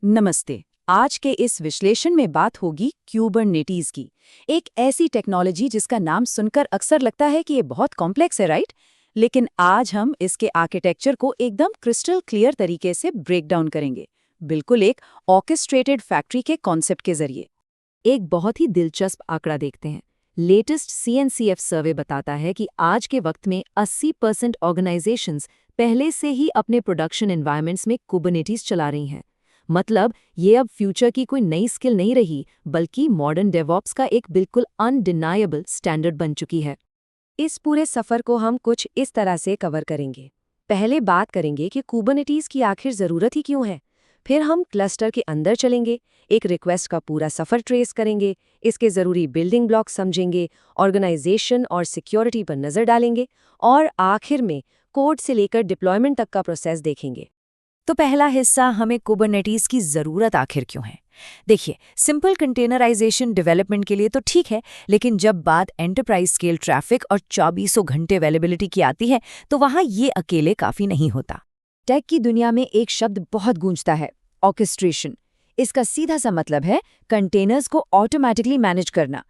नमस्ते। आज के इस विश्लेषण में बात होगी क्यूबरनेटीज की। एक ऐसी टेक्नोलॉजी जिसका नाम सुनकर अक्सर लगता है कि ये बहुत कॉम्प्लेक्स है, राइट? लेकिन आज हम इसके आर्किटेक्चर को एकदम क्रिस्टल क्लियर तरीके से ब्रेक डाउन करेंगे, बिल्कुल एक ऑर्केस्ट्रेटेड फैक्ट्री के कॉन्सेप्ट के जरिए। एक बहुत ही दिलचस्प आंकड़ा देखते हैं। लेटेस्ट CNCF सर्वे बताता है कि आज के वक्त में 80% ऑर्गेनाइजेशंस पहले से ही अपने प्रोडक्शन एनवायरनमेंट्स में कुबरनेटीज चला रही हैं। मतलब ये अब फ्यूचर की कोई नई स्किल नहीं रही, बल्कि मॉडर्न डेवऑप्स का एक बिल्कुल अनडिनायबल स्टैंडर्ड बन चुकी है। इस पूरे सफर को हम कुछ इस तरह से कवर करेंगे। पहले बात करेंगे कि कुबरनेटीज की आखिर ज़रूरत ही क्यों है। फिर हम क्लस्टर के अंदर चलेंगे, एक रिक्वेस्ट का पूरा सफ़र ट्रेस करेंगे, इसके ज़रूरी बिल्डिंग ब्लॉक समझेंगे, ऑर्गेनाइजेशन और सिक्योरिटी पर नज़र डालेंगे और आखिर में कोड से लेकर डिप्लॉयमेंट तक का प्रोसेस देखेंगे। तो पहला हिस्सा, हमें कुबरनेटीज की ज़रूरत आखिर क्यों है। देखिए, सिंपल कंटेनराइजेशन डेवलपमेंट के लिए तो ठीक है, लेकिन जब बात एंटरप्राइज स्केल ट्रैफिक और 2400 घंटे अवेलेबिलिटी की आती है, तो वहाँ ये अकेले काफ़ी नहीं होता। टेक की दुनिया में एक शब्द बहुत गूंजता है, ऑर्केस्ट्रेशन। इसका सीधा सा मतलब है कंटेनर्स को ऑटोमेटिकली मैनेज करना।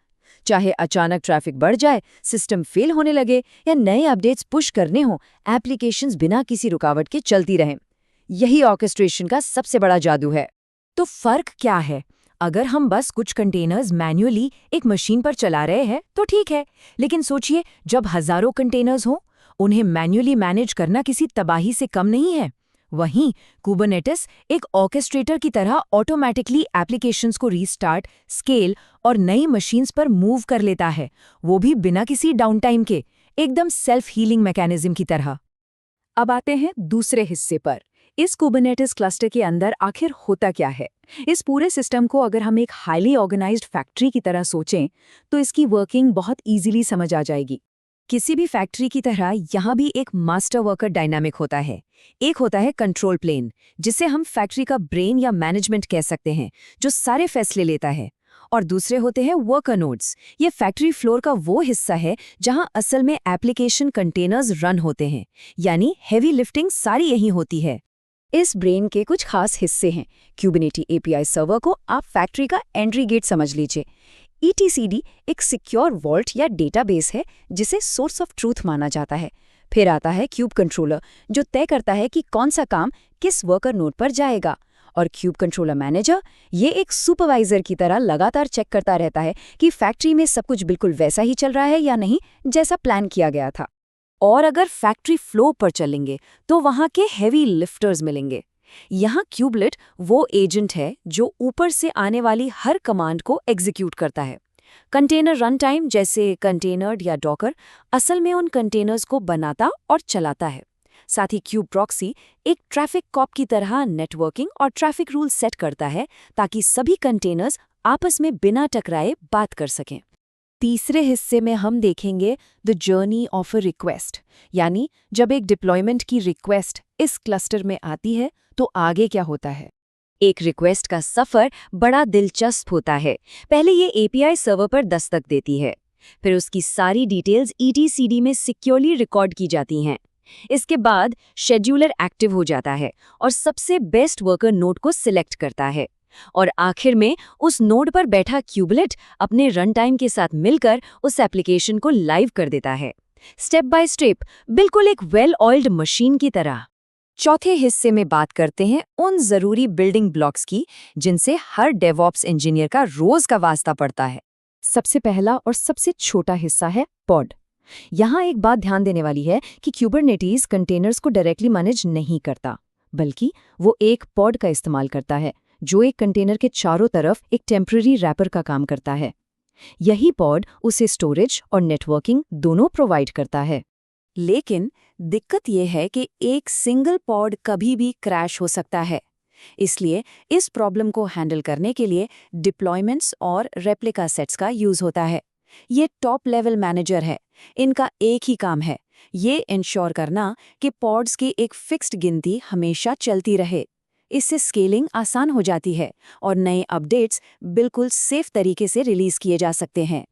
चाहे अचानक ट्रैफिक बढ़ जाए, सिस्टम फेल होने लगे या नए अपडेट्स पुश करने हो, एप्लीकेशंस बिना किसी रुकावट के चलती रहें। यही ऑर्केस्ट्रेशन का सबसे बड़ा जादू है। तो फर्क क्या है? अगर हम बस कुछ कंटेनर्स मैन्युअली एक मशीन पर चला रहे हैं तो ठीक है, लेकिन सोचिए जब हजारों कंटेनर्स हों, उन्हें मैन्युअली मैनेज करना किसी तबाही से कम नहीं है। वहीं कुबरनेटिस एक ऑर्केस्ट्रेटर की तरह ऑटोमेटिकली एप्लीकेशंस को रीस्टार्ट, स्केल और नई मशीन्स पर मूव कर लेता है, वो भी बिना किसी डाउनटाइम के, एकदम सेल्फ हीलिंग मैकेनिज्म की तरह। अब आते हैं दूसरे हिस्से पर। इस कुबरनेटिस क्लस्टर के अंदर आखिर होता क्या है? इस पूरे सिस्टम को अगर हम एक हाईली ऑर्गेनाइज्ड फैक्ट्री की तरह सोचें, तो इसकी वर्किंग बहुत इजीली समझ आ जाएगी। किसी भी फैक्ट्री की तरह यहाँ भी एक मास्टर वर्कर डायनामिक होता है। एक होता है कंट्रोल प्लेन, जिसे हम फैक्ट्री का ब्रेन या मैनेजमेंट कह सकते हैं, जो सारे फैसले लेता है। और दूसरे होते हैं वर्कर नोड्स। ये फैक्ट्री फ्लोर का वो हिस्सा है जहाँ असल में एप्लीकेशन कंटेनर्स रन होते हैं, यानी हेवी लिफ्टिंग सारी यही होती है। इस ब्रेन के कुछ खास हिस्से हैं। क्यूबरनेटी API सर्वर को आप फैक्ट्री का एंट्री गेट समझ लीजिए। ETCD एक सिक्योर वॉल्ट या डेटाबेस है जिसे सोर्स ऑफ ट्रूथ माना जाता है। फिर आता है क्यूब कंट्रोलर, जो तय करता है कि कौन सा काम किस वर्कर नोड पर जाएगा। और क्यूब कंट्रोलर मैनेजर, ये एक सुपरवाइजर की तरह लगातार चेक करता रहता है कि फैक्ट्री में सब कुछ बिल्कुल वैसा ही चल रहा है या नहीं, जैसा प्लान किया गया था। और अगर फैक्ट्री फ्लो पर चलेंगे तो वहाँ के हेवी लिफ्टर्स मिलेंगे। यहाँ क्यूबलेट वो एजेंट है जो ऊपर से आने वाली हर कमांड को एग्जीक्यूट करता है। कंटेनर रन टाइम, जैसे कंटेनर या डॉकर, असल में उन कंटेनर्स को बनाता और चलाता है। साथ ही क्यूब प्रॉक्सी एक ट्रैफिक कॉप की तरह नेटवर्किंग और ट्रैफिक रूल सेट करता है, ताकि सभी कंटेनर्स आपस में बिना टकराए बात कर सकें। तीसरे हिस्से में हम देखेंगे the journey of a request, यानी जब एक डिप्लॉयमेंट की रिक्वेस्ट इस क्लस्टर में आती है तो आगे क्या होता है। एक रिक्वेस्ट का सफ़र बड़ा दिलचस्प होता है। पहले ये API सर्वर पर दस्तक देती है, फिर उसकी सारी डिटेल्स ETCD में सिक्योरली रिकॉर्ड की जाती हैं। इसके बाद शेड्यूलर एक्टिव हो जाता है और सबसे बेस्ट वर्कर नोड को सिलेक्ट करता है। और आखिर में उस नोड पर बैठा क्यूबलेट अपने रन टाइम के साथ मिलकर उस एप्लीकेशन को लाइव कर देता है, स्टेप बाय स्टेप, बिल्कुल एक वेल ऑयल्ड मशीन की तरह। चौथे हिस्से में बात करते हैं उन जरूरी बिल्डिंग ब्लॉक्स की जिनसे हर डेवऑप्स इंजीनियर का रोज का वास्ता पड़ता है। सबसे पहला और सबसे छोटा हिस्सा है पॉड। यहाँ एक बात ध्यान देने वाली है कि क्यूबरनेटीज कंटेनर्स को डायरेक्टली मैनेज नहीं करता, बल्कि वो एक पॉड का इस्तेमाल करता है, जो एक कंटेनर के चारों तरफ एक टेम्पररी रैपर का काम करता है। यही पॉड उसे स्टोरेज और नेटवर्किंग दोनों प्रोवाइड करता है। लेकिन दिक्कत यह है कि एक सिंगल पॉड कभी भी क्रैश हो सकता है। इसलिए इस प्रॉब्लम को हैंडल करने के लिए डिप्लॉयमेंट्स और रेप्लिका सेट्स का यूज होता है। ये टॉप लेवल मैनेजर है। इनका एक ही काम है, ये इंश्योर करना कि पॉड्स की एक फिक्स्ड गिनती हमेशा चलती रहे। इससे स्केलिंग आसान हो जाती है और नए अपडेट्स बिल्कुल सेफ तरीके से रिलीज किए जा सकते हैं।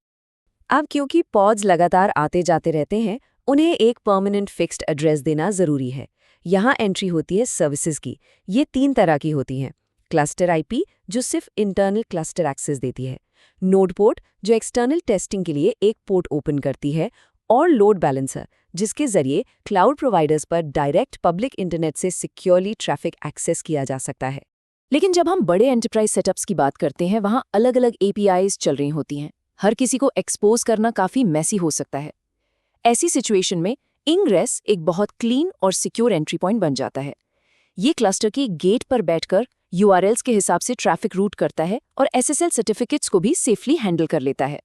अब क्योंकि पॉड्स लगातार आते जाते रहते हैं, उन्हें एक परमानेंट फिक्स्ड एड्रेस देना जरूरी है। यहाँ एंट्री होती है सर्विसेज की। ये 3 तरह की होती हैं। क्लस्टर आईपी जो सिर्फ इंटरनल क्लस्टर एक्सेस देती है, नोड पोर्ट जो एक्सटर्नल टेस्टिंग के लिए एक पोर्ट ओपन करती है, और लोड बैलेंसर जिसके जरिए क्लाउड प्रोवाइडर्स पर डायरेक्ट पब्लिक इंटरनेट से सिक्योरली ट्रैफिक एक्सेस किया जा सकता है। लेकिन जब हम बड़े एंटरप्राइज सेटअप्स की बात करते हैं, वहाँ अलग अलग APIs चल रही होती हैं। हर किसी को एक्सपोज करना काफ़ी मैसी हो सकता है। ऐसी सिचुएशन में इंग्रेस एक बहुत क्लीन और सिक्योर एंट्री पॉइंट बन जाता है। ये क्लस्टर के गेट पर बैठकर URLs के हिसाब से ट्रैफिक रूट करता है और SSL सर्टिफिकेट्स को भी सेफली हैंडल कर लेता है।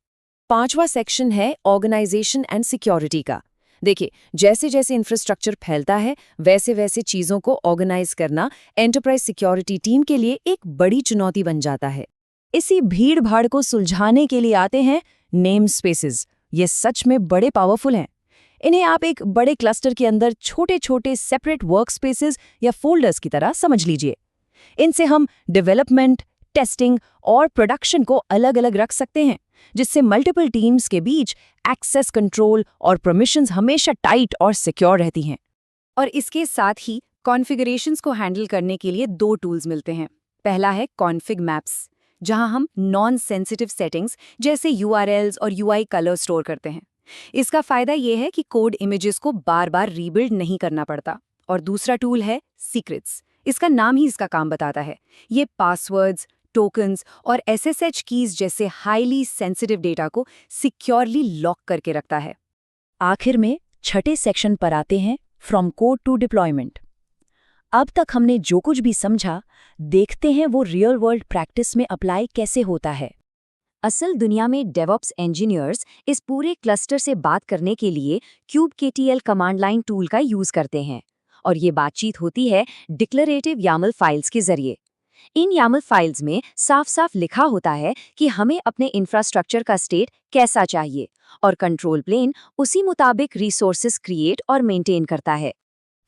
5वां सेक्शन है ऑर्गेनाइजेशन एंड सिक्योरिटी का। देखिए, जैसे जैसे इंफ्रास्ट्रक्चर फैलता है, वैसे वैसे चीज़ों को ऑर्गेनाइज करना एंटरप्राइज सिक्योरिटी टीम के लिए एक बड़ी चुनौती बन जाता है। इसी भीड़ भाड़ को सुलझाने के लिए आते हैं नेम स्पेसेस। ये सच में बड़े पावरफुल हैं। इन्हें आप एक बड़े क्लस्टर के अंदर छोटे छोटे सेपरेट वर्क स्पेसेस या फोल्डर्स की तरह समझ लीजिए। इनसे हम डेवलपमेंट, टेस्टिंग और प्रोडक्शन को अलग अलग रख सकते हैं, जिससे मल्टीपल टीम्स के बीच एक्सेस कंट्रोल और परमिशंस हमेशा टाइट और सिक्योर रहती हैं। और इसके साथ ही कॉन्फ़िगरेशंस को हैंडल करने के लिए 2 टूल्स मिलते हैं। पहला है कॉन्फ़िग मैप्स, जहां हम नॉन सेंसिटिव सेटिंग्स जैसे URLs और UI कलर स्टोर करते हैं। इसका फायदा ये है कि कोड इमेजेस को बार बार रीबिल्ड नहीं करना पड़ता। और दूसरा टूल है सीक्रेट्स। इसका नाम ही इसका काम बताता है। ये पासवर्ड्स, टोकन्स और SSH कीज जैसे हाईली सेंसिटिव डेटा को सिक्योरली लॉक करके रखता है। आखिर में छठे सेक्शन पर आते हैं फ्रॉम कोड टू डिप्लॉयमेंट। अब तक हमने जो कुछ भी समझा, देखते हैं वो रियल वर्ल्ड प्रैक्टिस में अप्लाई कैसे होता है। असल दुनिया में डेवऑप्स इंजीनियर्स इस पूरे क्लस्टर से बात करने के लिए kubectl कमांड लाइन टूल का यूज करते हैं, और ये बातचीत होती है डिक्लरेटिव YAML फाइल्स के जरिए। इन YAML फाइल्स में साफ साफ लिखा होता है कि हमें अपने इंफ्रास्ट्रक्चर का स्टेट कैसा चाहिए, और कंट्रोल प्लेन उसी मुताबिक रिसोर्सेज क्रिएट और मेंटेन करता है।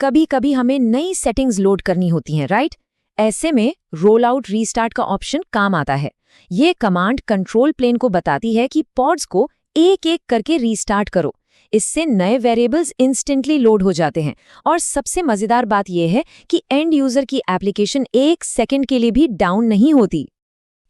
कभी कभी हमें नई सेटिंग्स लोड करनी होती हैं, राइट? ऐसे में रोल आउट रीस्टार्ट का ऑप्शन काम आता है। ये कमांड कंट्रोल प्लेन को बताती है कि पॉड्स को एक एक करके रीस्टार्ट करो। इससे नए वेरिएबल्स इंस्टेंटली लोड हो जाते हैं, और सबसे मजेदार बात यह है कि एंड यूजर की एप्लीकेशन 1 सेकंड के लिए भी डाउन नहीं होती।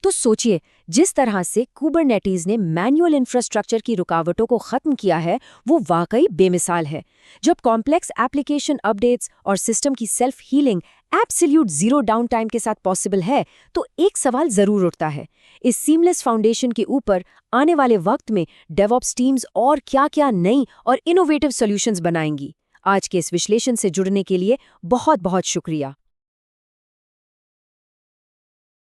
तो सोचिए, जिस तरह से कुबरनेटीज ने मैनुअल इंफ्रास्ट्रक्चर की रुकावटों को खत्म किया है, वो वाकई बेमिसाल है। जब कॉम्प्लेक्स एप्लीकेशन अपडेट्स और सिस्टम की self healing absolute zero down time के साथ पॉसिबल है, तो एक सवाल जरूर उठता है, इस सीमलेस फाउंडेशन के ऊपर आने वाले वक्त में डेवऑप्स टीम्स और क्या-क्या नई और इनोवेटिव सॉल्यूशंस बनाएंगी। आज के इस विश्लेषण से जुड़ने के लिए बहुत बहुत शुक्रिया।